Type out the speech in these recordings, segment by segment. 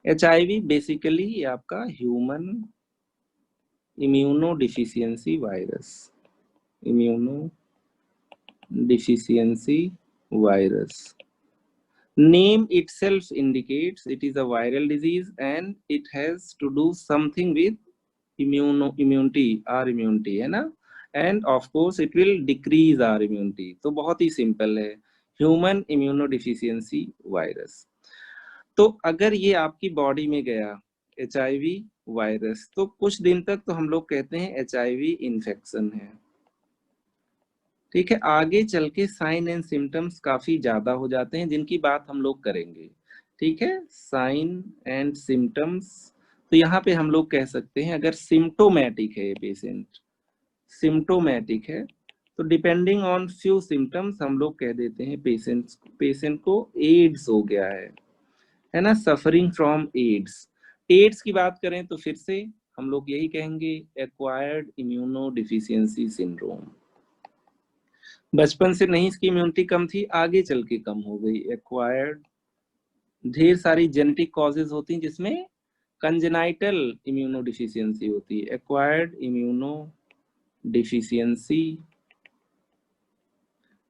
HIV basically आपका human immuno deficiency virus, immuno deficiency virus, name itself indicates it is a viral disease and it has to do something with immunity, our immunity, है ना, and of course it will decrease our immunity। तो बहुत ही simple है, human immunodeficiency virus. तो अगर ये आपकी body में गया HIV वायरस, तो कुछ दिन तक तो हम लोग कहते हैं HIV इन्फेक्शन है, ठीक है। आगे चल के साइन एंड सिम्टम्स काफी ज्यादा हो जाते हैं, जिनकी बात हम लोग करेंगे, ठीक है। साइन एंड सिम्टम्स, तो यहाँ पे हम लोग कह सकते हैं अगर सिम्टोमेटिक है पेशेंट, सिम्टोमेटिक है, तो डिपेंडिंग ऑन फ्यू सिम्टम्स हम लोग कह देते हैं पेशेंट को एड्स हो गया है ना, सफरिंग फ्रॉम एड्स। एड्स की बात करें तो फिर से हम लोग यही कहेंगे एक्वायर्ड इम्यूनो डिफिशियंसी सिंड्रोम। बचपन से नहीं इसकी इम्यूनिटी कम थी, आगे चल के कम हो गई, एक्वायर्ड। ढेर सारी जेनेटिक कॉजेज होती हैं जिसमें कंजेनाइटल इम्यूनो डिफिशियंसी होती है, एक्वायर्ड इम्यूनो डिफिशियंसी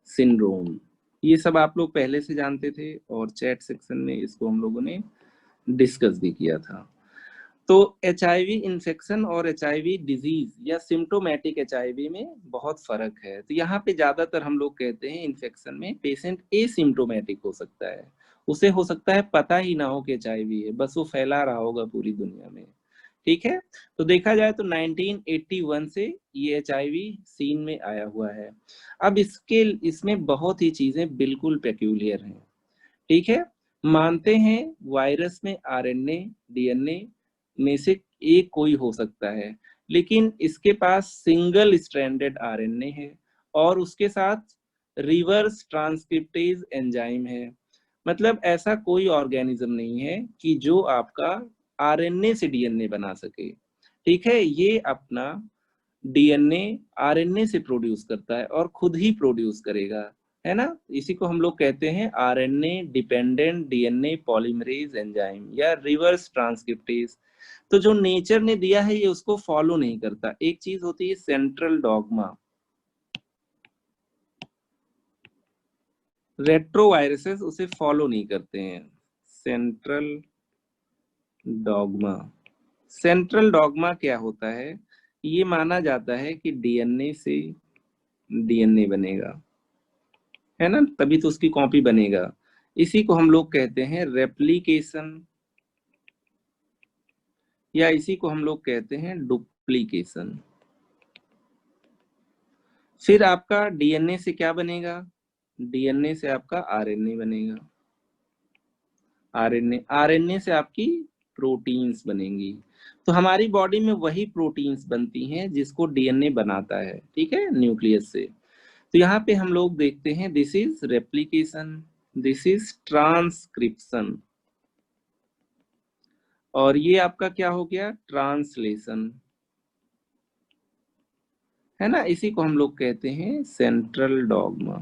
सिंड्रोम। ये सब आप लोग पहले से जानते थे और चैट सेक्शन में इसको हम लोगों ने डिस्कस भी किया था। तो HIV इन्फेक्शन और HIV डिजीज या सिम्टोमेटिक HIV में बहुत फर्क है। तो यहाँ पे ज्यादातर हम लोग कहते हैं इन्फेक्शन में पेशेंट एसिम्टोमेटिक हो सकता है, उसे हो सकता है पता ही ना हो कि HIV है, बस वो फैला रहा होगा पूरी दुनिया में, ठीक है। तो देखा जाए तो 1981 से ये HIV सीन में आया हुआ है। अब इसमें बहुत ही चीजें बिल्कुल पेक्यूलियर हैं, ठीक है। मानते हैं वायरस में RNA DNA में से एक कोई हो सकता है, लेकिन इसके पास सिंगल स्ट्रैंडेड RNA है और उसके साथ रिवर्स ट्रांसक्रिप्टेज एंजाइम है। मतलब ऐसा कोई ऑर्गेनिज्म नहीं है कि जो आपका RNA से DNA बना सके, ठीक है। ये अपना DNA RNA से प्रोड्यूस करता है और खुद ही प्रोड्यूस करेगा, है ना। इसी को हम लोग कहते हैं RNA dependent DNA polymerase enzyme या रिवर्स ट्रांसक्रिप्टेज। तो जो नेचर ने दिया है ये उसको फॉलो नहीं करता। एक चीज होती है सेंट्रल डॉगमा, रेट्रोवायरसेस उसे फॉलो नहीं करते हैं, सेंट्रल डॉगमा। सेंट्रल डॉगमा क्या होता है, ये माना जाता है कि DNA से DNA बनेगा, है ना, तभी तो उसकी कॉपी बनेगा। इसी को हम लोग कहते हैं रेप्लिकेशन या इसी को हम लोग कहते हैं डुप्लीकेशन। फिर आपका DNA से क्या बनेगा, DNA से आपका RNA बनेगा, RNA से आपकी प्रोटीन्स बनेंगी। तो हमारी बॉडी में वही प्रोटीन्स बनती हैं जिसको DNA बनाता है, ठीक है, न्यूक्लियस से। तो यहाँ पे हम लोग देखते हैं this is replication, this is transcription, और ये आपका क्या हो गया, ट्रांसलेशन, है ना। इसी को हम लोग कहते हैं सेंट्रल डॉगमा।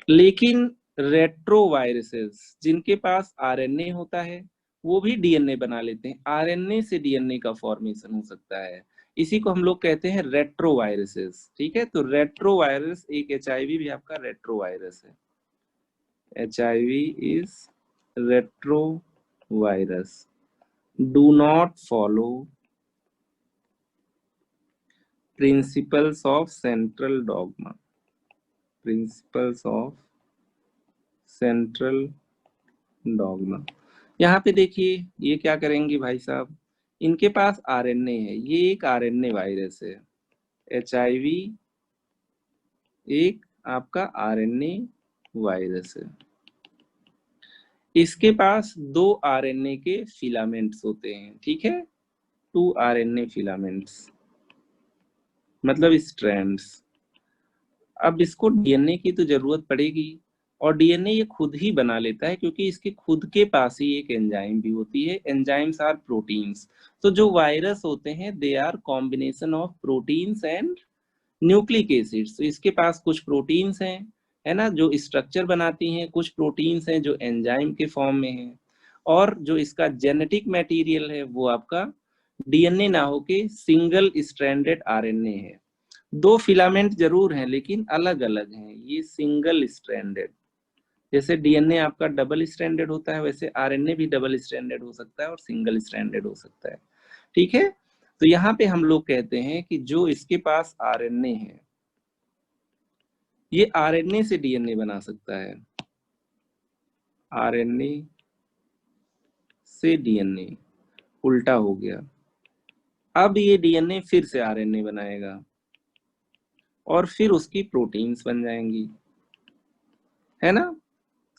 लेकिन रेट्रोवायरसेस जिनके पास RNA होता है वो भी DNA बना लेते हैं, RNA से DNA का फॉर्मेशन हो सकता है। इसी को हम लोग कहते हैं रेट्रोवायरसेस, ठीक है। तो रेट्रोवायरस एक HIV भी आपका रेट्रोवायरस है, HIV is retrovirus, do not follow principles of central dogma, principles of central dogma। यहाँ पे देखिए ये क्या करेंगे भाई साहब, इनके पास RNA है, ये एक RNA वायरस है, HIV एक आपका RNA वायरस है। इसके पास 2 RNA के फिलामेंट्स होते हैं, ठीक है, 2 RNA फिलामेंट्स मतलब स्ट्रैंड्स। अब इसको DNA की तो जरूरत पड़ेगी और DNA ये खुद ही बना लेता है क्योंकि इसके खुद के पास ही एक एंजाइम भी होती है, एंजाइम्स आर प्रोटीन्स। तो जो वायरस होते हैं they are combination of proteins and nucleic acids. तो इसके पास कुछ प्रोटीन्स हैं, है ना, जो स्ट्रक्चर बनाती हैं, कुछ प्रोटीन्स हैं जो एंजाइम के फॉर्म में हैं, और जो इसका जेनेटिक मटेरियल है वो आपका डीएनए ना होके सिंगल स्ट्रैंडेड आरएनए है। दो फिलामेंट जरूर हैं लेकिन अलग अलग हैं, ये सिंगल स्ट्रैंडेड। जैसे डीएनए आपका डबल स्ट्रैंडेड होता है, वैसे आरएनए भी डबल स्ट्रैंडेड हो सकता है और सिंगल स्ट्रैंडेड हो सकता है। ठीक है, तो यहाँ पे हम लोग कहते हैं कि जो इसके पास आरएनए है, ये आरएनए से डीएनए बना सकता है, आरएनए से डीएनए, उल्टा हो गया। अब ये डीएनए फिर से आरएनए बनाएगा और फिर उसकी प्रोटीन्स बन जाएंगी, है ना।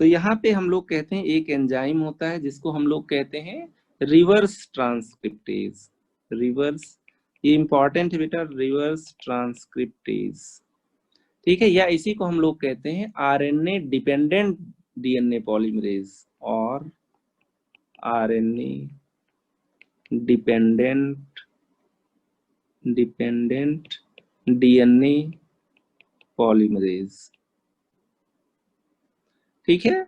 तो यहाँ पे हम लोग कहते हैं एक एंजाइम होता है जिसको हम लोग कहते हैं रिवर्स ट्रांसक्रिप्टेज। रिवर्स, ये इंपॉर्टेंट है बेटा, रिवर्स ट्रांसक्रिप्टेज। ठीक है, या इसी को हम लोग कहते हैं आरएनए डिपेंडेंट डीएनए पॉलीमरेज और आरएनए डिपेंडेंट डीएनए पॉलीमरेज। ठीक है,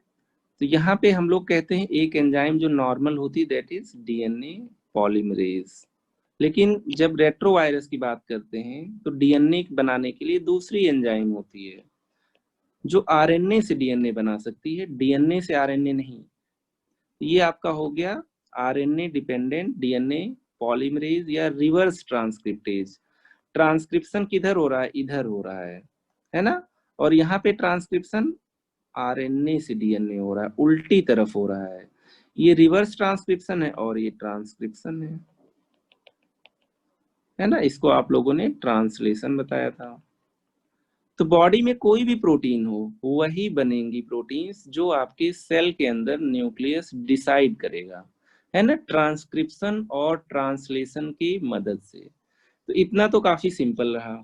तो यहाँ पे हम लोग कहते हैं एक एंजाइम जो नॉर्मल होती दैट इज डीएनए पॉलीमरेज। लेकिन जब रेट्रोवायरस की बात करते हैं तो डीएनए बनाने के लिए दूसरी एंजाइम होती है जो आरएनए से डीएनए बना सकती है, डीएनए से आरएनए नहीं। ये आपका हो गया आरएनए डिपेंडेंट डीएनए पॉलीमरेज या रिवर्स ट्रांसक्रिप्टेज। ट्रांसक्रिप्शन किधर हो रहा है, इधर हो रहा है ना। और यहाँ पे ट्रांसक्रिप्शन आरएनए से डीएनए हो रहा है, उल्टी तरफ हो रहा है। ये रिवर्स ट्रांसक्रिप्शन है और ये ट्रांसक्रिप्शन है ना। इसको आप लोगों ने ट्रांसलेशन बताया था। तो बॉडी में कोई भी प्रोटीन हो, वही बनेंगी प्रोटीन्स जो आपके सेल के अंदर न्यूक्लियस डिसाइड करेगा, है ना, ट्रांसक्रिप्शन और ट्रांसलेशन की मदद से। तो इतना तो काफी सिंपल रहा।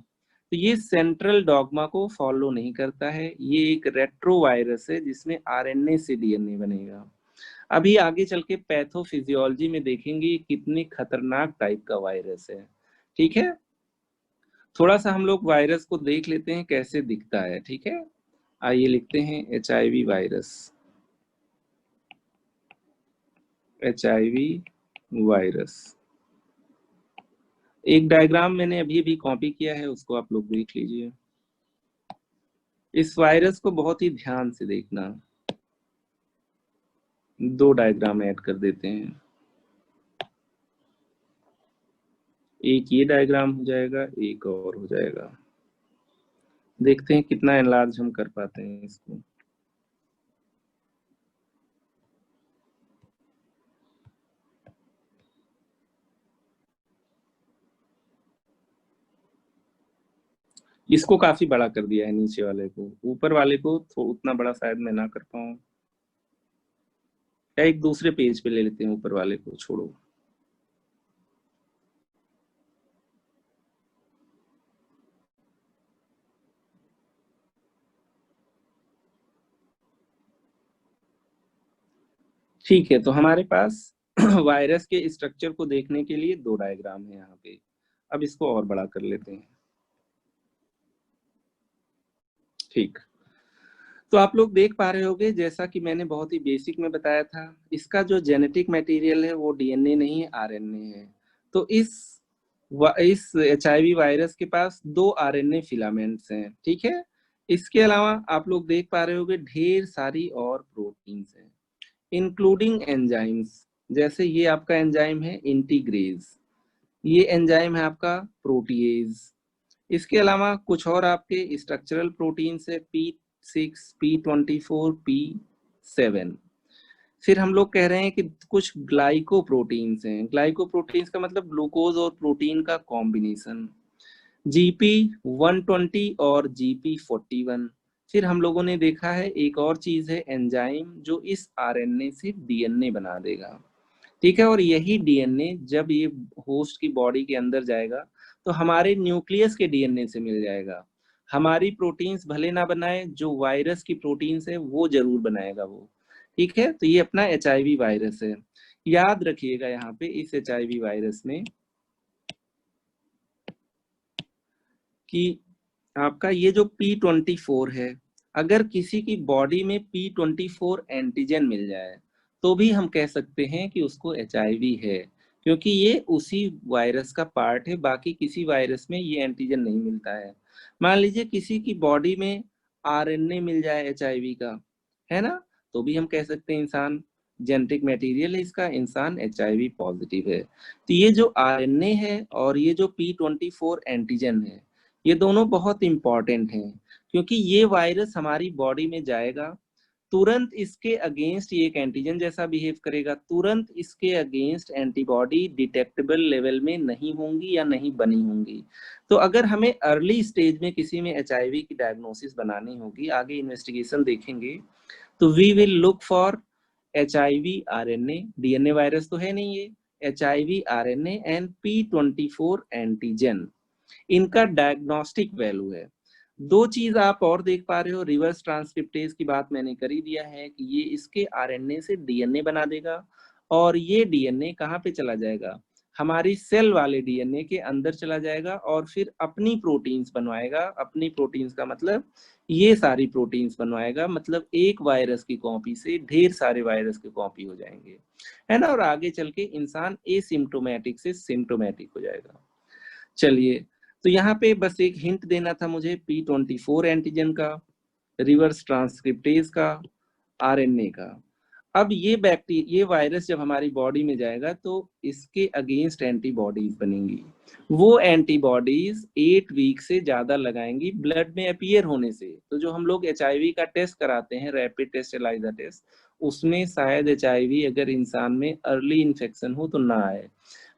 तो ये सेंट्रल डॉगमा को फॉलो नहीं करता है, ये एक रेट्रोवायरस है जिसमें आरएनए से डीएनए बनेगा। अभी आगे चल के पैथोफिजियोलॉजी में देखेंगे कितनी खतरनाक टाइप का वायरस है। ठीक है, थोड़ा सा हम लोग वायरस को देख लेते हैं कैसे दिखता है। ठीक है, आइए लिखते हैं HIV वायरस। HIV वायरस, एक डायग्राम मैंने अभी भी कॉपी किया है, उसको आप लोग देख लीजिए। इस वायरस को बहुत ही ध्यान से देखना, दो डायग्राम ऐड कर देते हैं। एक ये डायग्राम हो जाएगा, एक और हो जाएगा। देखते हैं कितना एनलार्ज हम कर पाते हैं इसको। इसको काफी बड़ा कर दिया है, नीचे वाले को, ऊपर वाले को तो उतना बड़ा शायद मैं ना कर पाऊं, या एक दूसरे पेज पे ले लेते हैं, ऊपर वाले को छोड़ो। ठीक है, तो हमारे पास वायरस के स्ट्रक्चर को देखने के लिए दो डायग्राम है यहाँ पे। अब इसको और बड़ा कर लेते हैं। ठीक, तो आप लोग देख पा रहे होंगे, जैसा कि मैंने बहुत ही बेसिक में बताया था, इसका जो जेनेटिक मटेरियल है वो डीएनए नहीं है, आरएनए है। तो इस HIV वायरस के पास दो आरएनए फिलामेंट्स हैं। ठीक है, इसके अलावा आप लोग देख पा रहे होंगे ढेर सारी और प्रोटीन्स हैं, इंक्लूडिंग एंजाइम्स। जैसे ये आपका एंजाइम है इंटीग्रेज, ये एंजाइम है आपका प्रोटीएज। इसके अलावा कुछ और आपके स्ट्रक्चरल प्रोटीन्स है P6, P24, P7। फिर हम लोग कह रहे हैं कि कुछ ग्लाइकोप्रोटीन्स हैं। ग्लाइकोप्रोटीन्स का मतलब ग्लूकोज और प्रोटीन का कॉम्बिनेशन, GP120 और GP41। फिर हम लोगों ने देखा है एक और चीज है एंजाइम, जो इस आरएनए से डीएनए बना देगा। ठीक है, और यही डीएनए जब ये होस्ट की बॉडी के अंदर जाएगा तो हमारे न्यूक्लियस के डीएनए से मिल जाएगा। हमारी प्रोटीन्स भले ना बनाए, जो वायरस की प्रोटीन्स है वो जरूर बनाएगा वो। ठीक है, तो ये अपना HIV वायरस है। याद रखिएगा यहाँ पे इस HIV वायरस में कि आपका ये जो P24 है अगर किसी की बॉडी में P24 एंटीजन मिल जाए तो भी हम कह सकते हैं कि उसको HIV है, क्योंकि ये उसी वायरस का पार्ट है, बाकी किसी वायरस में ये एंटीजन नहीं मिलता है। मान लीजिए किसी की बॉडी में RNA मिल जाए HIV का, है ना, तो भी हम कह सकते हैं इंसान जेनेटिक मटेरियल है इसका, इंसान HIV पॉजिटिव है। तो ये जो RNA है और ये जो P24 एंटीजन है, ये दोनों बहुत इंपॉर्टेंट हैं, क्योंकि ये वायरस हमारी बॉडी में जाएगा, तुरंत इसके अगेंस्ट ये एक एंटीजन जैसा बिहेव करेगा, तुरंत इसके अगेंस्ट एंटीबॉडी डिटेक्टेबल लेवल में नहीं होंगी या नहीं बनी होंगी। तो अगर हमें अर्ली स्टेज में किसी में HIV की डायग्नोसिस बनानी होगी, आगे इन्वेस्टिगेशन देखेंगे, तो we will look for HIV RNA, DNA virus तो है नहीं ये, HIV RNA and P24 antigen, इनका डायग्नोस्टिक वैल्यू है। दो चीज आप और देख पा रहे हो, रिवर्स ट्रांसक्रिप्टेज की बात मैंने कर ही दिया है कि ये इसके RNA से DNA बना देगा, और ये DNA कहाँ पे चला जाएगा, हमारी सेल वाले DNA के अंदर चला जाएगा और फिर अपनी प्रोटीन्स बनवाएगा। अपनी प्रोटीन्स का मतलब ये सारी प्रोटीन्स बनवाएगा, मतलब एक वायरस की कॉपी से ढेर सारे वायरस की कॉपी हो जाएंगे, है ना, और आगे चल के इंसान एसिम्प्टोमेटिक से सिम्प्टोमेटिक हो जाएगा। चलिए, तो यहाँ पे बस एक हिंट देना था मुझे P24 एंटीजन का, रिवर्स ट्रांसक्रिप्टेज का, RNA का। अब ये वायरस जब हमारी बॉडी में जाएगा तो इसके अगेंस्ट एंटीबॉडीज बनेंगी। वो एंटीबॉडीज 8 वीक से ज्यादा लगाएंगी ब्लड में अपीयर होने से। तो जो हम लोग HIV का टेस्ट कराते हैं, रैपिड टेस्ट, एलाइजा टेस्ट, उसमें शायद HIV अगर इंसान में अर्ली इन्फेक्शन हो तो ना आए,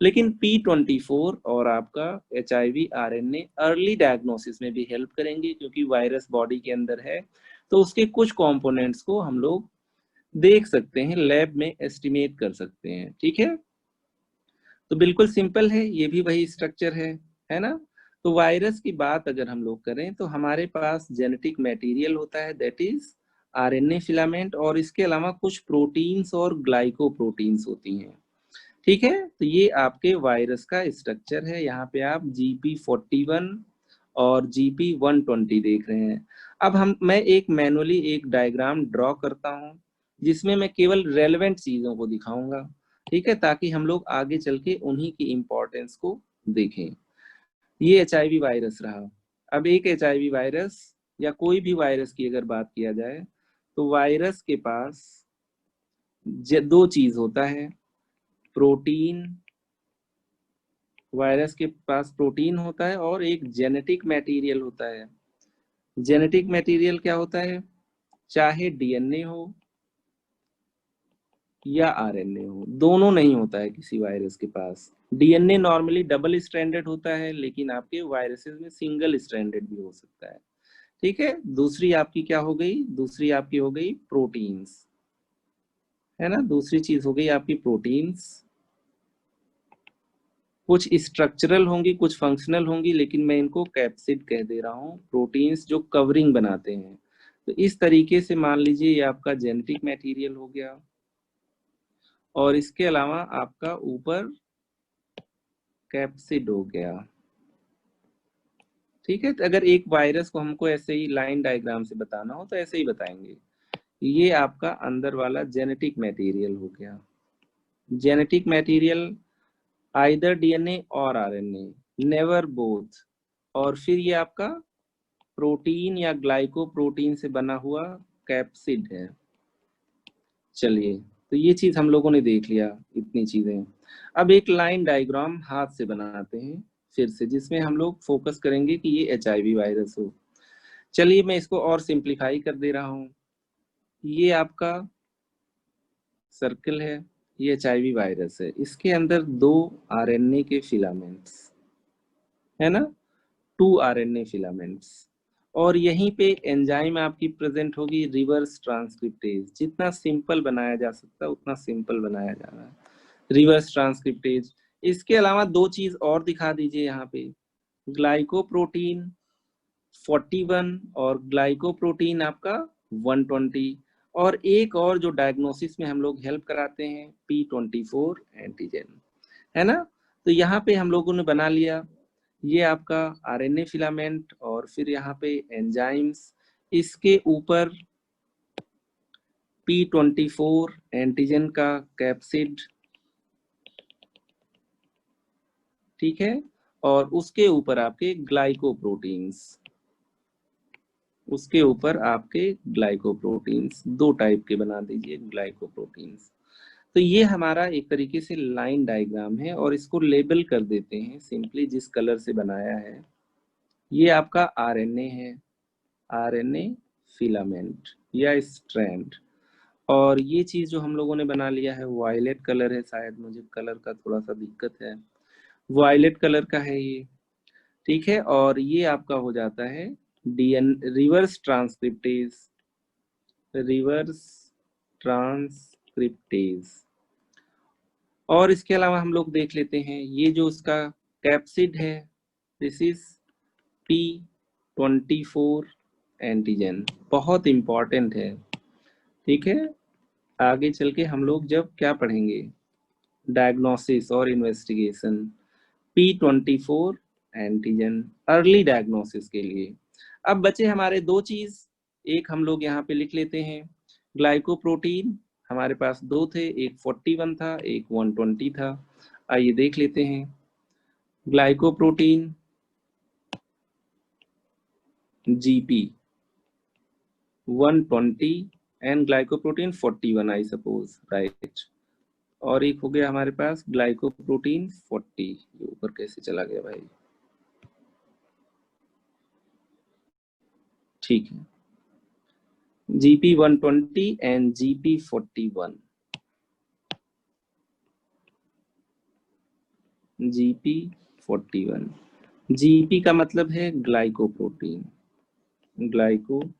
लेकिन P24 और आपका HIV RNA अर्ली डायग्नोसिस में भी हेल्प करेंगे, क्योंकि वायरस बॉडी के अंदर है तो उसके कुछ कंपोनेंट्स को हम लोग देख सकते हैं, लैब में एस्टिमेट कर सकते हैं। ठीक है, तो बिल्कुल सिंपल है, ये भी वही स्ट्रक्चर है ना। तो वायरस की बात अगर हम लोग करें तो हमारे पास जेनेटिक मटेरियल होता है, दैट इज RNA फिलामेंट, और इसके अलावा कुछ प्रोटीन्स और ग्लाइकोप्रोटीन्स होती हैं। ठीक है, तो ये आपके वायरस का स्ट्रक्चर है। यहाँ पे आप GP41 और GP120 देख रहे हैं। अब मैं एक मैनुअली एक डायग्राम ड्रॉ करता हूँ जिसमें मैं केवल रेलेवेंट चीजों को दिखाऊंगा, ठीक है, ताकि हम लोग आगे चल के उन्हीं की इंपॉर्टेंस को देखें। ये HIV वायरस रहा। अब एक HIV वायरस या कोई भी वायरस की अगर बात किया जाए तो वायरस के पास दो चीज होता है, प्रोटीन, वायरस के पास प्रोटीन होता है और एक जेनेटिक मटेरियल होता है। जेनेटिक मटेरियल क्या होता है, चाहे DNA हो या RNA हो, दोनों नहीं होता है किसी वायरस के पास। DNA नॉर्मली डबल स्ट्रैंडेड होता है, लेकिन आपके वायरसेस में सिंगल स्ट्रैंडेड भी हो सकता है। ठीक है, दूसरी आपकी क्या हो गई, दूसरी आपकी हो गई प्रोटीन्स, है ना, दूसरी चीज हो गई आपकी प्रोटीन्स। कुछ स्ट्रक्चरल होंगी, कुछ फंक्शनल होंगी, लेकिन मैं इनको कैप्सिड कह दे रहा हूँ, प्रोटीन्स जो कवरिंग बनाते हैं। तो इस तरीके से मान लीजिए ये आपका जेनेटिक मटेरियल हो गया, और इसके अलावा आपका ऊपर कैप्सिड हो गया। ठीक है, तो अगर एक वायरस को हमको ऐसे ही लाइन डायग्राम से बताना हो तो ऐसे ही बताएंगे। ये आपका अंदर वाला जेनेटिक मटेरियल हो गया। जेनेटिक मटेरियल आइदर DNA और RNA, नेवर बोथ। और फिर ये आपका प्रोटीन या ग्लाइकोप्रोटीन से बना हुआ कैप्सिड है। चलिए, तो ये चीज हम लोगों ने देख लिया, इतनी चीजें। अब एक लाइन डायग्राम हाथ से बनाते हैं फिर से, जिसमें हम लोग फोकस करेंगे कि ये HIV वायरस हो। चलिए, मैं इसको और सिंप्लीफाई कर दे रहा हूँ। ये आपका सर्कल है, ये HIV वायरस है, इसके अंदर 2 RNA के फिलामेंट्स, है ना, 2 RNA फिलामेंट्स, और यहीं पे एंजाइम आपकी प्रेजेंट होगी, रिवर्स ट्रांसक्रिप्टेज। जितना सिंपल बनाया जा सकता है उतना सिंपल बनाया जा रहा है, रिवर्स ट्रांसक्रिप्टेज। इसके अलावा दो चीज और दिखा दीजिए यहाँ पे, ग्लाइकोप्रोटीन 41 और ग्लाइकोप्रोटीन आपका 120, और एक और जो डायग्नोसिस में हम लोग हेल्प कराते हैं, P24 एंटीजन, है ना। तो यहाँ पे हम लोगों ने बना लिया ये आपका RNA फिलामेंट, और फिर यहाँ पे एंजाइम्स, इसके ऊपर P24 एंटीजन का कैप्सिड, ठीक है, और उसके ऊपर आपके ग्लाइकोप्रोटीन्स, उसके ऊपर आपके ग्लाइकोप्रोटीन्स, दो टाइप के बना दीजिए ग्लाइकोप्रोटीन्स। तो ये हमारा एक तरीके से लाइन डायग्राम है और इसको लेबल कर देते हैं सिंपली जिस कलर से बनाया है। ये आपका आरएनए है, आरएनए फिलामेंट या स्ट्रैंड, और ये चीज जो हम लोगों ने बना लिया है वायलेट कलर है, शायद मुझे कलर का थोड़ा सा दिक्कत है, वायलेट कलर का है ये, ठीक है। और ये आपका हो जाता है डीएन रिवर्स ट्रांसक्रिप्टेज, रिवर्स ट्रांसक्रिप्टेज। और इसके अलावा हम लोग देख लेते हैं ये जो उसका कैप्सिड है, दिस इज P24 एंटीजन, बहुत इंपॉर्टेंट है, ठीक है। आगे चल के हम लोग जब क्या पढ़ेंगे, डायग्नोसिस और investigation, P24 antigen early diagnosis के लिए। अब बचे हमारे दो चीज, एक हम लोग यहाँ पे लिख लेते हैं, ग्लाइकोप्रोटीन हमारे पास दो थे, एक 41 था, एक 120 था। आइए देख लेते हैं, glycoprotein GP 120 and glycoprotein 41 I suppose, right. और एक हो गया हमारे पास ग्लाइकोप्रोटीन 40, ये ऊपर कैसे चला गया भाई, ठीक है, GP 120 and GP 41, GP 41, GP का मतलब है ग्लाइकोप्रोटीन, ग्लाइकोप्रोटीन,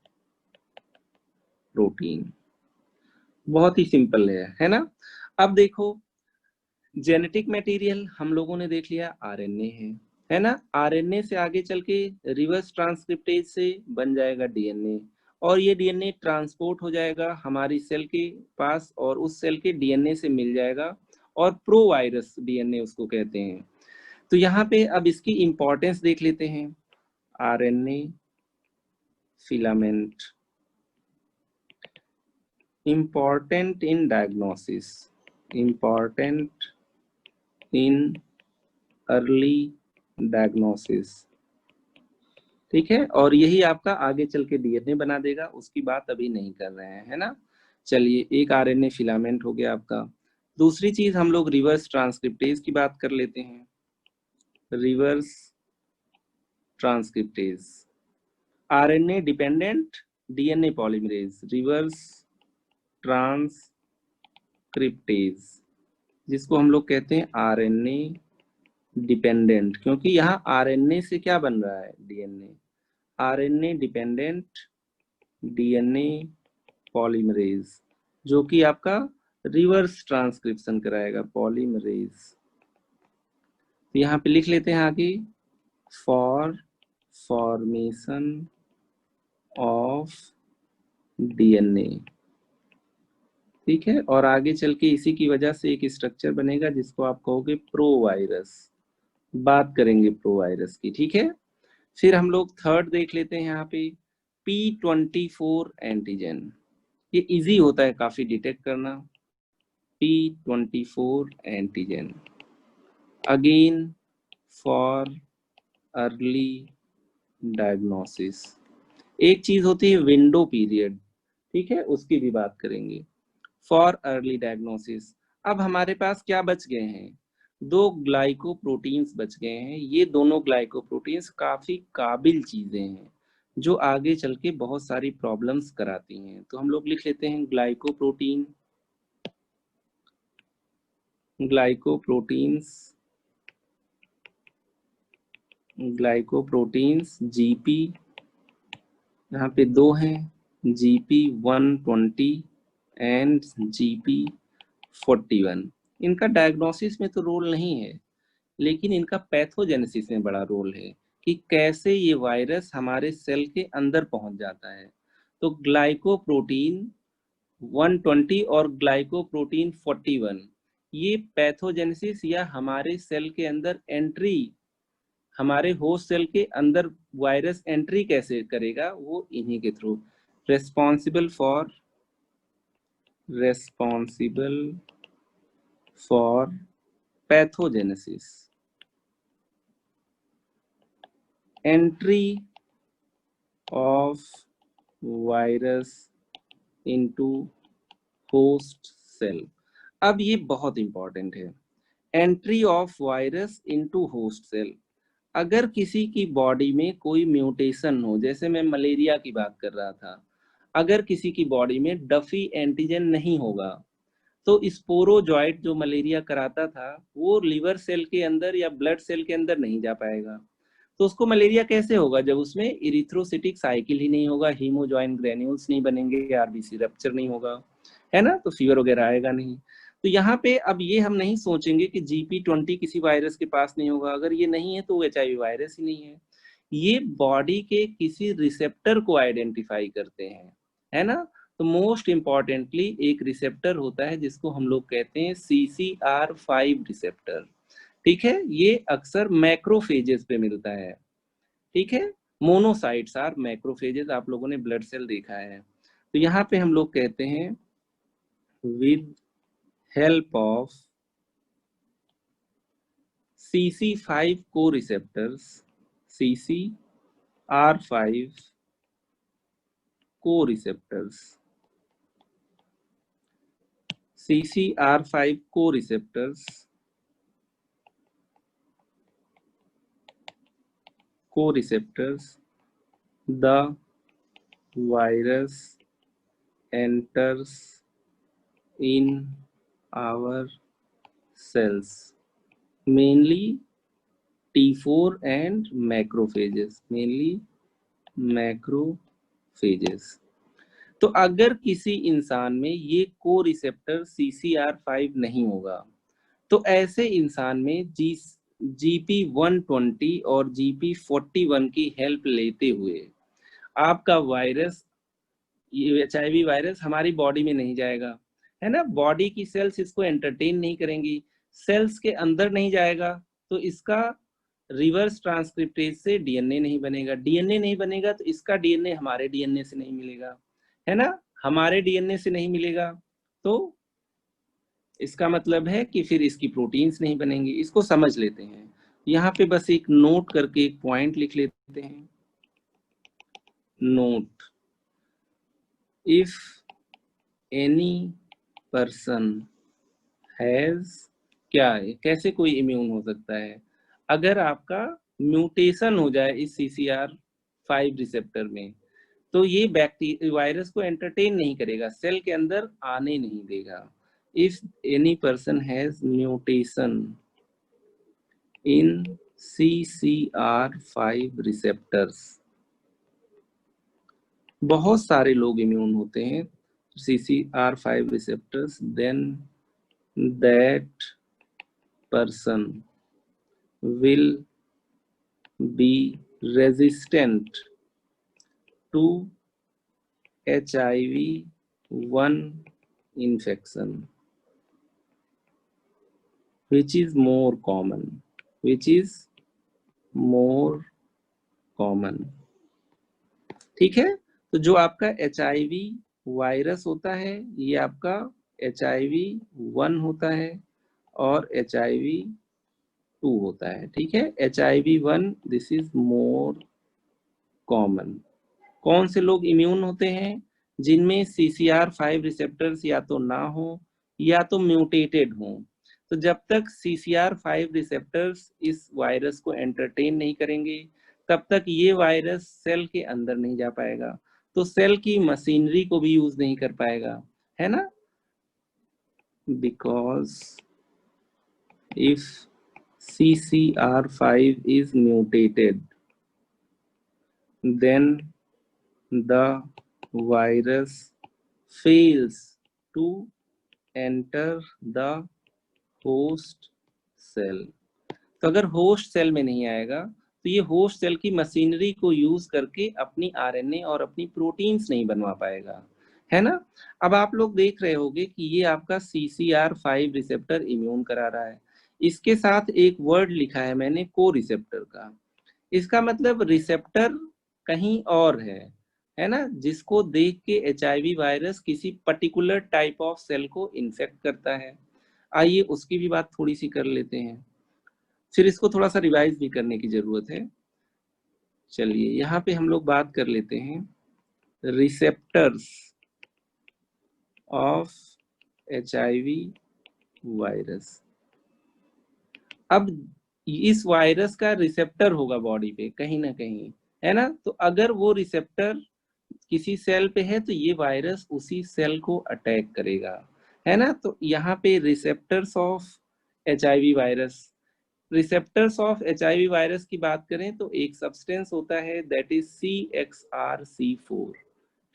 बहुत ही सिंपल है ना। अब देखो जेनेटिक मटेरियल हम लोगों ने देख लिया आरएनए है ना, आरएनए से आगे चल के रिवर्स ट्रांसक्रिप्टेज से बन जाएगा डीएनए, और ये डीएनए ट्रांसपोर्ट हो जाएगा हमारी सेल के पास और उस सेल के डीएनए से मिल जाएगा, और प्रोवायरस डीएनए उसको कहते हैं। तो यहाँ पे अब इसकी इंपॉर्टेंस देख लेते हैं, RNA filament important in diagnosis, important in early diagnosis, ठीक है। और यही आपका आगे चल के डीएनए बना देगा, उसकी बात अभी नहीं कर रहे हैं, है ना। चलिए, एक आरएनए फिलामेंट हो गया आपका। दूसरी चीज हम लोग रिवर्स ट्रांसक्रिप्टेज की बात कर लेते हैं, reverse transcriptase, RNA dependent DNA polymerase, reverse transcriptase, जिसको हम लोग कहते हैं आरएनए डिपेंडेंट, क्योंकि यहाँ आरएनए से क्या बन रहा है, DNA, RNA dependent DNA polymerase, जो कि आपका रिवर्स ट्रांसक्रिप्शन कराएगा, पॉलीमरेज। तो यहाँ पे लिख लेते हैं आगे, फॉर फॉर्मेशन ऑफ डीएनए, ठीक है। और आगे चल के इसी की वजह से एक स्ट्रक्चर बनेगा जिसको आप कहोगे प्रोवायरस, बात करेंगे प्रोवायरस की, ठीक है। फिर हम लोग थर्ड देख लेते हैं यहाँ पे, P24 एंटीजन, ये इजी होता है काफी डिटेक्ट करना, P24 antigen, again for early diagnosis. एक चीज होती है विंडो पीरियड, ठीक है, उसकी भी बात करेंगे, फॉर अर्ली डायग्नोसिस। अब हमारे पास क्या बच गए हैं, दो ग्लाइकोप्रोटीन्स बच गए हैं, ये दोनों ग्लाइकोप्रोटीन्स काफी काबिल चीजें हैं जो आगे चल के बहुत सारी प्रॉब्लम्स कराती हैं। तो हम लोग लिख लेते हैं ग्लाइकोप्रोटीन, ग्लाइकोप्रोटीन्स जीपी, यहाँ पे दो हैं, GP 120 एंड GP 41। इनका डायग्नोसिस में तो रोल नहीं है, लेकिन इनका पैथोजेनेसिस में बड़ा रोल है कि कैसे ये वायरस हमारे सेल के अंदर पहुंच जाता है। तो ग्लाइकोप्रोटीन 120 और ग्लाइकोप्रोटीन 41, ये पैथोजेनेसिस या हमारे सेल के अंदर एंट्री हमारे होस्ट सेल के अंदर वायरस एंट्री कैसे करेगा, वो इन्हीं के through. Responsible for pathogenesis, entry of virus into host cell. अब ये बहुत इंपॉर्टेंट है, entry of virus into host cell. अगर किसी की बॉडी में कोई म्यूटेशन हो, जैसे मैं मलेरिया की बात कर रहा था, अगर किसी की बॉडी में डफी एंटीजन नहीं होगा तो स्पोरोजॉइट जो मलेरिया कराता था वो लिवर सेल के अंदर या ब्लड सेल के अंदर नहीं जा पाएगा। तो उसको मलेरिया कैसे होगा, जब उसमें इरिथ्रोसिटिक साइकिल ही नहीं होगा, हीमोजॉइन ग्रेन्यूल्स नहीं बनेंगे, आरबीसी रप्चर नहीं होगा, है ना, तो फीवर वगैरह आएगा नहीं। तो यहाँ पे अब ये हम नहीं सोचेंगे कि GP20 किसी वायरस के पास नहीं होगा, अगर ये नहीं है तो वो HIV वायरस ही नहीं है। ये बॉडी के किसी रिसेप्टर को आइडेंटिफाई करते हैं, है ना। तो मोस्ट इम्पॉर्टेंटली एक रिसेप्टर होता है जिसको हम लोग कहते हैं CCR5 रिसेप्टर, ठीक है। ये अक्सर मैक्रोफेजेस पे मिलता है, ठीक है। मोनोसाइट्स आर मैक्रोफेजेस, आप लोगों ने ब्लड सेल देखा है। तो यहाँ पे हम लोग कहते हैं with help of CC5 co-receptors, CCR5 co-receptors, CCR5 co-receptors, the virus enters in our cells, mainly T4 and macrophages, mainly macrophages। तो अगर किसी इंसान में ये को रिसेप्टर CCR5 नहीं होगा तो ऐसे इंसान में GP120 और GP41 की हेल्प लेते हुए आपका वायरस, ये HIV वायरस हमारी बॉडी में नहीं जाएगा, है ना। बॉडी की सेल्स इसको एंटरटेन नहीं करेंगी, सेल्स के अंदर नहीं जाएगा, तो इसका रिवर्स ट्रांसक्रिप्टेज से DNA नहीं बनेगा, DNA नहीं बनेगा तो इसका DNA हमारे DNA से नहीं मिलेगा, है ना। हमारे DNA से नहीं मिलेगा तो इसका मतलब है कि फिर इसकी प्रोटीन्स नहीं बनेंगी। इसको समझ लेते हैं, यहाँ पे बस एक नोट करके एक पॉइंट लिख लेते हैं। Note, if any person has, क्या है, कैसे कोई इम्यून हो सकता है, अगर आपका म्यूटेशन हो जाए इस CCR5 रिसेप्टर में तो ये बैक्टीरिया वायरस को एंटरटेन नहीं करेगा, सेल के अंदर आने नहीं देगा। If any person has mutation in CCR5 receptors, बहुत सारे लोग इम्यून होते हैं CCR5 receptors, then that person will be resistant to HIV-1 infection, which is more common, ठीक है। तो जो आपका HIV वायरस होता है ये आपका HIV-1 होता है और HIV-2 होता है, ठीक है। HIV-1 this is more common. कौन से लोग इम्यून होते हैं, जिनमें CCR5 रिसेप्टर्स या तो ना हो या तो म्यूटेटेड हो। तो जब तक CCR5 रिसेप्टर्स इस वायरस को एंटरटेन नहीं करेंगे तब तक ये वायरस सेल के अंदर नहीं जा पाएगा, तो सेल की मशीनरी को भी यूज नहीं कर पाएगा, है ना। Because if CCR5 is mutated, then the virus fails to enter the host cell। तो अगर होस्ट सेल में नहीं आएगा तो ये होस्ट सेल की मशीनरी को यूज करके अपनी RNA और अपनी प्रोटीन्स नहीं बनवा पाएगा, है ना। अब आप लोग देख रहे होंगे कि ये आपका CCR5 रिसेप्टर इम्यून करा रहा है, इसके साथ एक वर्ड लिखा है मैंने को रिसेप्टर का। इसका मतलब रिसेप्टर कहीं और है ना, जिसको देख के एचआईवी वायरस किसी पर्टिकुलर टाइप ऑफ सेल को इन्फेक्ट करता है। आइए उसकी भी बात थोड़ी सी कर लेते हैं, फिर इसको थोड़ा सा रिवाइज भी करने की जरूरत है। चलिए यहाँ पे हम लोग बात कर लेते हैं रिसेप्टर्स ऑफ एचआईवी वायरस। अब इस वायरस का रिसेप्टर होगा बॉडी पे कहीं ना कहीं, है ना, तो अगर वो रिसेप्टर किसी सेल पे है तो ये वायरस उसी सेल को अटैक करेगा, है ना। तो यहाँ पे receptors of HIV virus, receptors of HIV virus की बात करें तो एक सब्सटेंस होता है दैट इज CXRC4,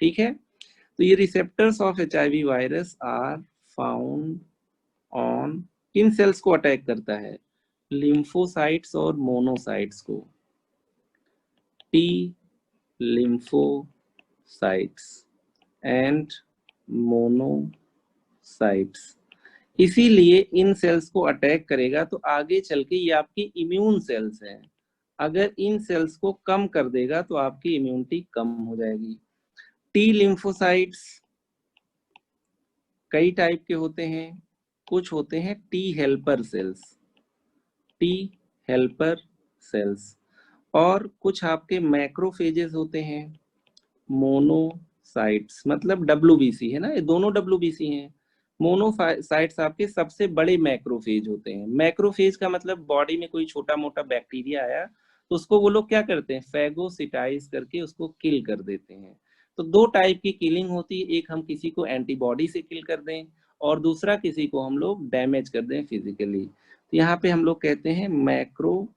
ठीक है। तो ये receptors of HIV virus are found on, किन सेल्स को अटैक करता है, लिम्फोसाइट्स और मोनोसाइट्स को, टी लिम्फोसाइट्स एंड मोनोसाइट्स। इसीलिए इन सेल्स को अटैक करेगा। तो आगे चल के ये आपकी इम्यून सेल्स हैं, अगर इन सेल्स को कम कर देगा तो आपकी इम्यूनिटी कम हो जाएगी। टी लिम्फोसाइट्स कई टाइप के होते हैं, कुछ होते हैं T helper cells, T helper cells, और कुछ आपके मैक्रोफेजेस होते हैं, मोनोसाइट्स, मतलब WBC है ना, ये दोनों WBC हैं। मोनोसाइट्स आपके सबसे बड़े मैक्रोफेज होते हैं। मैक्रोफेज का मतलब बॉडी में कोई छोटा मोटा बैक्टीरिया आया तो उसको वो लोग क्या करते हैं, फैगोसिटाइज करके उसको किल कर देते हैं। तो दो टाइप की किलिंग होती है, एक हम किसी को एंटीबॉडी से किल कर दें और दूसरा किसी को हम लोग डैमेज कर दें फिजिकली। तो यहाँ पे हम लोग कहते हैं मैक्रोफेज,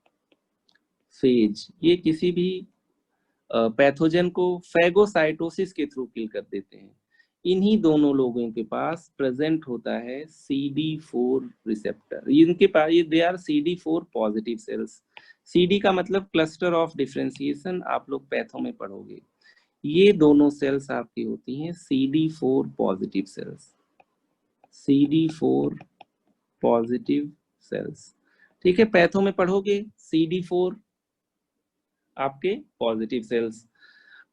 ये किसी भी पैथोजन को फैगोसाइटोसिस के थ्रू किल कर देते हैं। इन्हीं दोनों लोगों के पास प्रेजेंट होता है CD4 रिसेप्टर, इनके पास ये they are CD4 positive cells. CD का मतलब क्लस्टर ऑफ डिफरेंशिएशन, आप लोग पैथो में पढ़ोगे। ये दोनों सेल्स आपकी होती हैं CD4 positive sales, CD4 positive sales, ठीक है, पैथो में पढ़ोगे CD4 आपके पॉजिटिव सेल्स।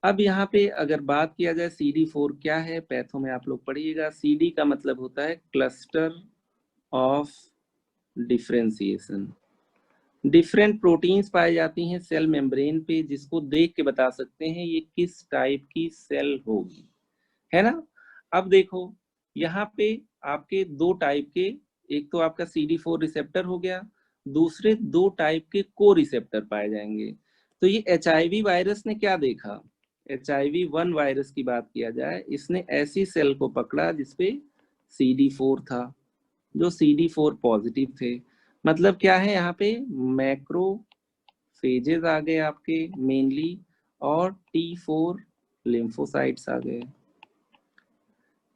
अब यहाँ पे अगर बात किया जाए CD4 क्या है, पैथो में आप लोग पढ़िएगा। CD का मतलब होता है cluster of differentiation. Different proteins पाई जाती हैं सेल मेम्ब्रेन पे, जिसको देख के बता सकते हैं ये किस टाइप की सेल होगी, है ना। अब देखो यहाँ पे आपके दो टाइप के, एक तो आपका CD4 रिसेप्टर हो गया, दूसरे दो टाइप के को रिसेप्टर पाए जाएंगे। तो ये HIV वायरस ने क्या देखा, HIV-1 वायरस की बात किया जाए, इसने ऐसी सेल को पकड़ा जिसपे CD4 था, जो CD4 पॉजिटिव थे। मतलब क्या है, यहाँ पे मैक्रोफेजेस आ गए आपके मेनली, और T4 लिम्फोसाइट्स आ गए।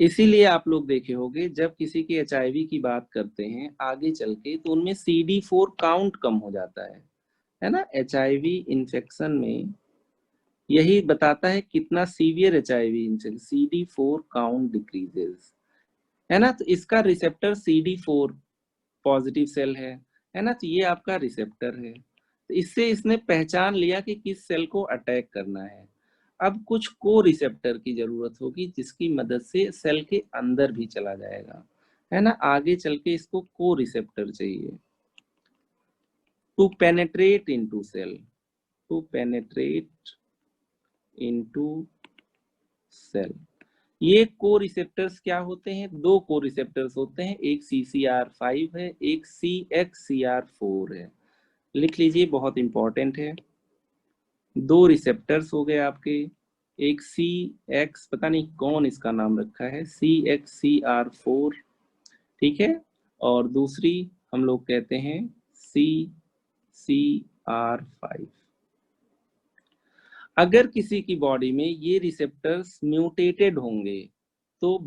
इसीलिए आप लोग देखे होंगे जब किसी की HIV की बात करते हैं आगे चल के तो उनमें CD4 काउंट कम हो जाता है ना। HIV इन्फेक्शन में यही बताता है कितना severe HIV infection, CD4 count decreases, है ना। तो इसका रिसेप्टर CD4 पॉजिटिव सेल है ना, तो ये आपका रिसेप्टर है। तो इससे इसने पहचान लिया कि किस सेल को अटैक करना है। अब कुछ को रिसेप्टर की जरूरत होगी जिसकी मदद से सेल के अंदर भी चला जाएगा, है ना। आगे चल के इसको को रिसेप्टर चाहिए to penetrate into cell, to penetrate into cell. ये को रिसेप्टर्स क्या होते हैं, दो को रिसेप्टर्स होते हैं, एक CCR5 है, एक CXCR4 है। लिख लीजिए, बहुत इंपॉर्टेंट है। दो रिसेप्टर्स हो गए आपके, एक CX, पता नहीं कौन इसका नाम रखा है, CXCR4, ठीक है, और दूसरी हम लोग कहते हैं CCR5। अगर किसी की बॉडी में ये रिसेप्टर्स म्यूटेटेड होंगे तो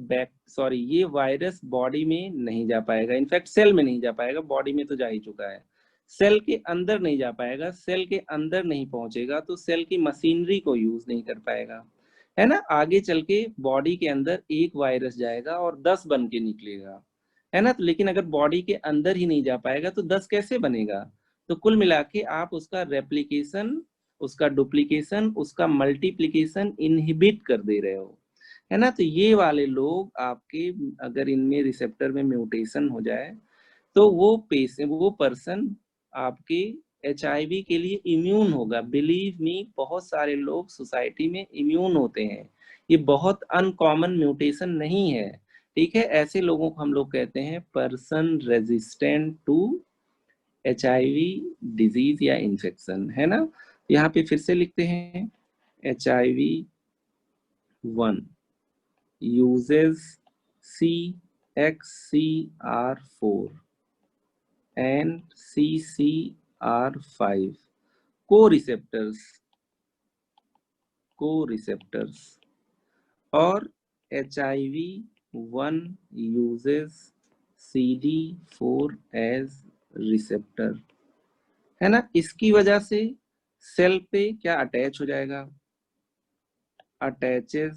ये वायरस बॉडी में नहीं जा पाएगा, इनफैक्ट सेल में नहीं जा पाएगा, बॉडी में तो जा ही चुका है, सेल के अंदर नहीं जा पाएगा, सेल के अंदर नहीं पहुंचेगा तो सेल की मशीनरी को यूज नहीं कर पाएगा, है ना। आगे चल के बॉडी के अंदर एक वायरस जाएगा और 10 बन के निकलेगा, है ना। तो लेकिन अगर बॉडी के अंदर ही नहीं जा पाएगा तो 10 कैसे बनेगा। तो कुल मिला के आप उसका रेप्लिकेशन उसका डुप्लीकेशन, उसका मल्टीप्लिकेशन इनहिबिट कर दे रहे हो, है ना। तो ये वाले लोग आपके, अगर इनमें रिसेप्टर में म्यूटेशन हो जाए तो वो पर्सन आपके HIV के लिए इम्यून होगा। बिलीव मी, बहुत सारे लोग सोसाइटी में इम्यून होते हैं, ये बहुत अनकॉमन म्यूटेशन नहीं है, ठीक है। ऐसे लोगों को हम लोग कहते हैं person resistant to HIV disease या इन्फेक्शन, है ना। यहाँ पे फिर से लिखते हैं HIV1 uses CXCR4 and CCR5 co-receptors और HIV1 uses CD4 as receptor, है ना। इसकी वजह से सेल पे क्या अटैच हो जाएगा, अटैचेस,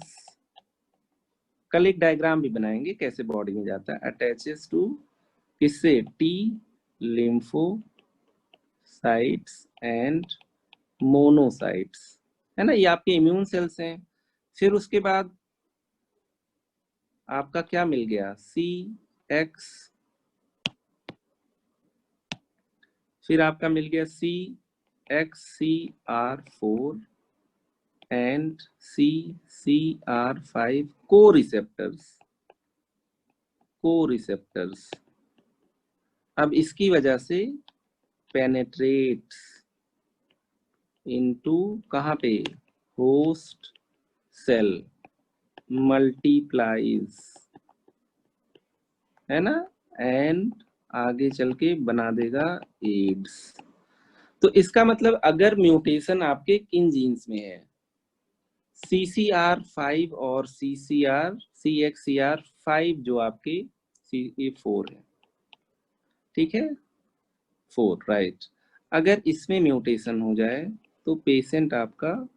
कल एक डायग्राम भी बनाएंगे कैसे बॉडी में जाता है, अटैचेस टू किससे, T लिम्फोसाइट्स एंड मोनोसाइट्स, है ना। ये आपके इम्यून सेल्स हैं। फिर उसके बाद आपका क्या मिल गया, CX, फिर आपका मिल गया CXCR4 एंड CCR5 को-रिसेप्टर्स। अब इसकी वजह से पेनेट्रेट्स इनटू कहाँ पे, होस्ट सेल, मल्टीप्लाइज, है ना, एंड आगे चल के बना देगा एड्स। तो इसका मतलब अगर म्यूटेशन आपके किन जीन्स में है, CCR5 और CXCR5 जो आपके CA4 है, ठीक है, 4, राइट। अगर इसमें म्यूटेशन हो जाए तो पेशेंट आपका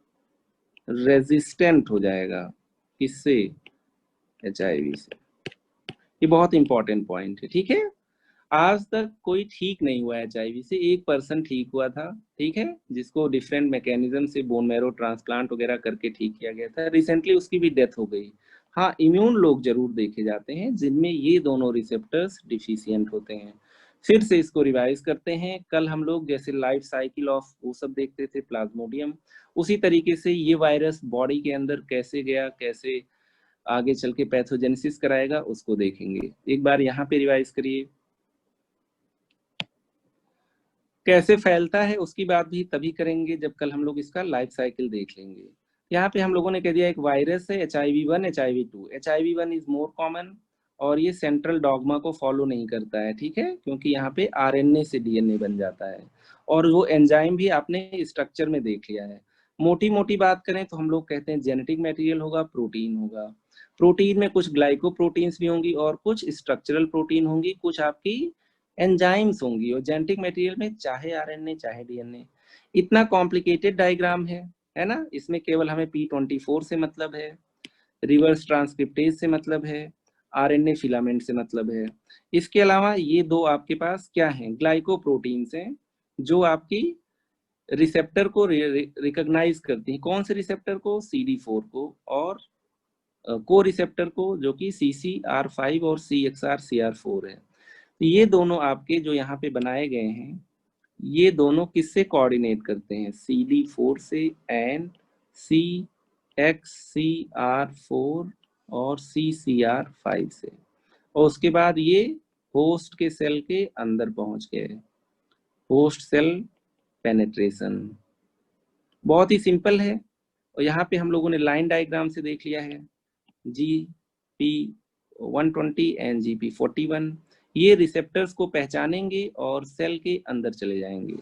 रेजिस्टेंट हो जाएगा, किससे, HIV से। ये बहुत इंपॉर्टेंट पॉइंट है, ठीक है। आज तक कोई ठीक नहीं हुआ HIV से, एक पर्सन ठीक हुआ था, ठीक है, जिसको डिफरेंट मैकेनिज्म से बोन मैरो ट्रांसप्लांट वगैरह करके ठीक किया गया था, रिसेंटली उसकी भी डेथ हो गई। हाँ, इम्यून लोग जरूर देखे जाते हैं जिनमें ये दोनों रिसेप्टर्स डिफिशियंट होते हैं। फिर से इसको रिवाइज करते हैं। कल हम लोग जैसे लाइफ साइकिल ऑफ वो सब देखते थे, प्लाज्मोडियम, उसी तरीके से ये वायरस बॉडी के अंदर कैसे गया, कैसे आगे चल के पैथोजेनेसिस कराएगा, उसको देखेंगे। एक बार यहाँ पे रिवाइज करिए, कैसे फैलता है उसकी बात भी तभी करेंगे जब कल हम लोग इसका लाइफ साइकिल देख लेंगे। यहाँ पे हम लोगों ने कह दिया एक वायरस है HIV1, HIV2। HIV1 is more common और ये सेंट्रल डॉगमा को फॉलो नहीं करता है, ठीक है, क्योंकि यहाँ पे RNA से DNA बन जाता है और वो एंजाइम भी आपने स्ट्रक्चर में देख लिया है। मोटी मोटी बात करें तो हम लोग कहते हैं जेनेटिक मटेरियल होगा, प्रोटीन होगा, प्रोटीन में कुछ ग्लाइकोप्रोटीन्स भी होंगी और कुछ स्ट्रक्चरल प्रोटीन होंगी, कुछ आपकी एंजाइम्स होंगी, और जेनेटिक मटेरियल में चाहे RNA चाहे DNA। इतना कॉम्प्लिकेटेड डायग्राम है ना। इसमें केवल हमें P24 से मतलब है, रिवर्स ट्रांसक्रिप्टेज से मतलब है, RNA फिलामेंट से मतलब है। इसके अलावा ये दो आपके पास क्या है, ग्लाइकोप्रोटीन्स हैं जो आपकी रिसेप्टर को रिकॉग्नाइज करती है। कौन से रिसेप्टर को, CD4 को, और को रिसेप्टर को जो कि CCR5 और CXCR4 है। ये दोनों आपके जो यहाँ पे बनाए गए हैं, ये दोनों किससे कोऑर्डिनेट करते हैं, CD4 से एंड CXCR4 और CCR5 से, और उसके बाद ये होस्ट के सेल के अंदर पहुंच गए, होस्ट सेल पेनेट्रेशन। बहुत ही सिंपल है, और यहाँ पे हम लोगों ने लाइन डायग्राम से देख लिया है, GP120 एंड GP41, ये रिसेप्टर्स को पहचानेंगे और सेल के अंदर चले जाएंगे।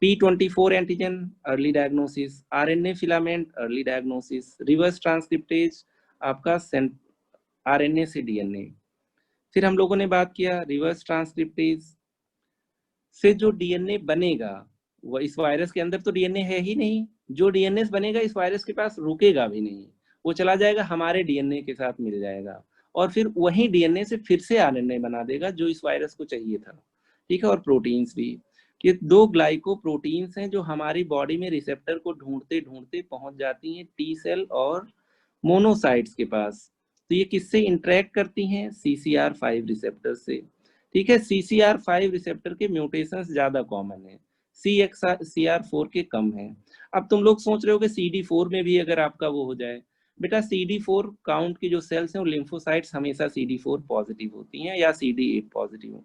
P24 antigen early diagnosis, RNA filament early diagnosis, reverse transcriptase आपका RNA से DNA। फिर हम लोगों ने बात किया रिवर्स ट्रांसक्रिप्टेज से जो DNA बनेगा, वो इस वायरस के अंदर तो DNA है ही नहीं, जो DNA बनेगा इस वायरस के पास रुकेगा भी नहीं, वो चला जाएगा हमारे DNA के साथ मिल जाएगा, और फिर वही DNA से फिर से RNA बना देगा जो इस वायरस को चाहिए था, ठीक है, और प्रोटीन्स भी। ये 2 ग्लाइकोप्रोटीन्स हैं जो हमारी बॉडी में रिसेप्टर को ढूंढते ढूंढते पहुंच जाती हैं टी सेल और मोनोसाइट्स के पास। तो ये किससे इंटरेक्ट करती हैं? CCR5 रिसेप्टर से। ठीक है, CCR5 रिसेप्टर के म्यूटेशंस ज्यादा कॉमन है, CXCR4 के कम है। अब तुम लोग सोच रहे हो कि CD4 में भी अगर आपका वो हो जाए, बेटा CD4 काउंट की जो सेल्स हैं वो लिम्फोसाइट्स हमेशा CD4 पॉजिटिव होती हैं या CD8 positive.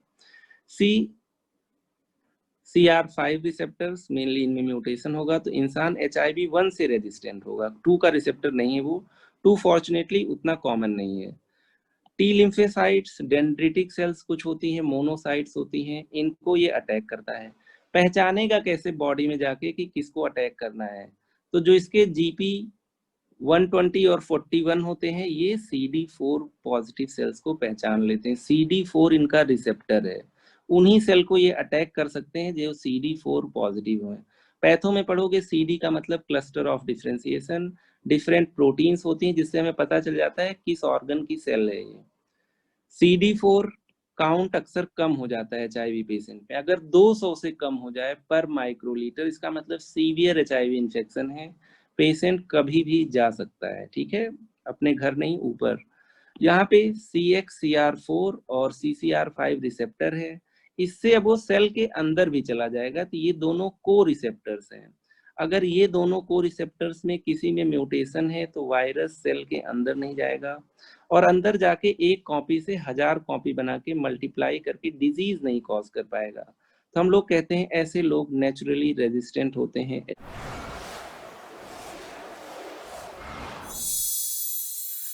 CR5 receptors mainly इनमें म्यूटेशन होगा तो इंसान HIV 1 से रेजिस्टेंट होगा, 2 का रिसेप्टर नहीं है वो, 2 फॉर्चुनेटली उतना कॉमन नहीं है। टी लिम्फोसाइट्स, डेंड्रिटिक सेल्स कुछ होती हैं, मोनोसाइट्स होती हैं, इनको ये अटैक करता है। पहचानेगा कैसे बॉडी में जाके कि किसको अटैक करना है? तो जो इसके GP 120 और 41 होते हैं, ये CD4 पॉजिटिव सेल्स को पहचान लेते हैं। CD4 इनका रिसेप्टर है, उन्हीं सेल को ये अटैक कर सकते हैं जो CD4 पॉजिटिव हो। पैथो में पढ़ोगे CD का मतलब cluster of differentiation, different proteins होती हैं जिससे हमें पता चल जाता है किस ऑर्गन की सेल है ये। CD4 काउंट अक्सर कम हो जाता है HIV पेशेंट में, अगर 200 से कम हो जाए पर माइक्रोलीटर, इसका मतलब सीवियर HIV इन्फेक्शन है, पेशेंट कभी भी जा सकता है। ठीक है, अपने घर नहीं, ऊपर। यहाँ पे CXCR4 और CCR5 रिसेप्टर है, इससे अब वो सेल के अंदर भी चला जाएगा, तो ये दोनों को रिसेप्टर्स हैं। अगर ये दोनों को रिसेप्टर्स में किसी में म्यूटेशन है तो वायरस सेल के अंदर नहीं जाएगा, और अंदर जाके एक कॉपी से 1000 कॉपी बना के मल्टीप्लाई करके डिजीज नहीं कॉज कर पाएगा। तो हम लोग कहते हैं ऐसे लोग नेचुरली रेजिस्टेंट होते हैं।